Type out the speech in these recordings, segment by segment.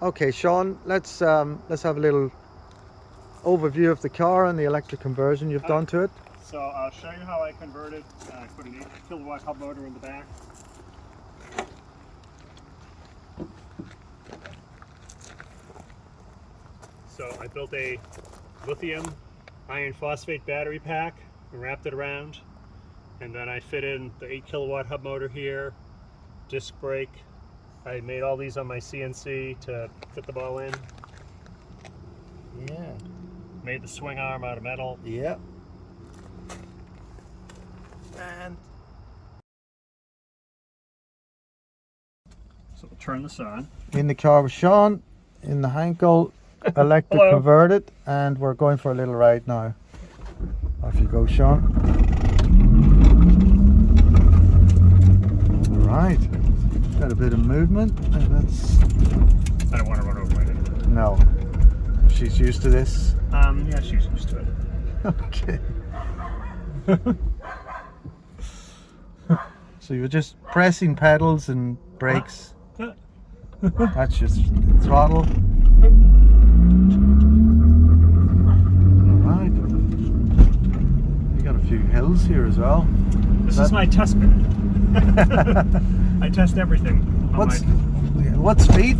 Okay, Shawn, let's have a little overview of the car and the electric conversion you've done to it. So I'll show you how I converted. I put an 8 kilowatt hub motor in the back. So I built a lithium iron phosphate battery pack and wrapped it around. And then I fit in the 8 kilowatt hub motor here, disc brake. I made all these on my CNC to fit them all in. Yeah. Made the swing arm out of metal. Yep. And so we'll turn this on. in the car with Shawn, in the Heinkel electric Hello. converted, and we're going for a little ride now. Off you go, Shawn. Alright. Got a bit of movement, and that's... I don't want to run over my neighbor. No. She's used to this. Yeah, she's used to it. Okay. So you're just pressing pedals and brakes. That's just throttle. Alright. You got a few hills here as well. This is my test bed. I test everything. What speed?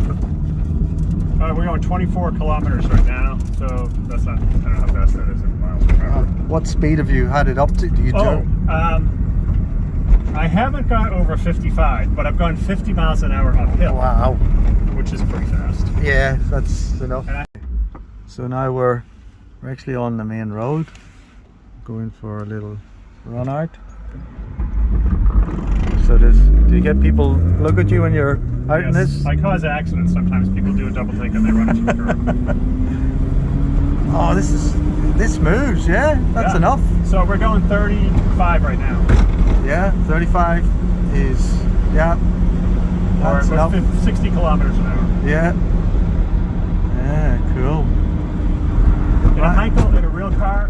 We're going 24 kilometers right now, so that's not, I don't know how fast that is in miles per hour. What speed have you had it up to? Do you I haven't gone over 55, but I've gone 50 miles an hour uphill. Wow. Which is pretty fast. Yeah, that's enough. So now we're actually on the main road, going for a little run out. So do you get people look at you when you're out in this? I cause accidents sometimes. People do a double take and they run into the curb. Oh, this moves, yeah? That's enough. So we're going 35 right now. Yeah, 35 is, yeah. That's Or enough. 60 kilometers an hour. Yeah. Yeah, cool. In a Heinkel, in a real car,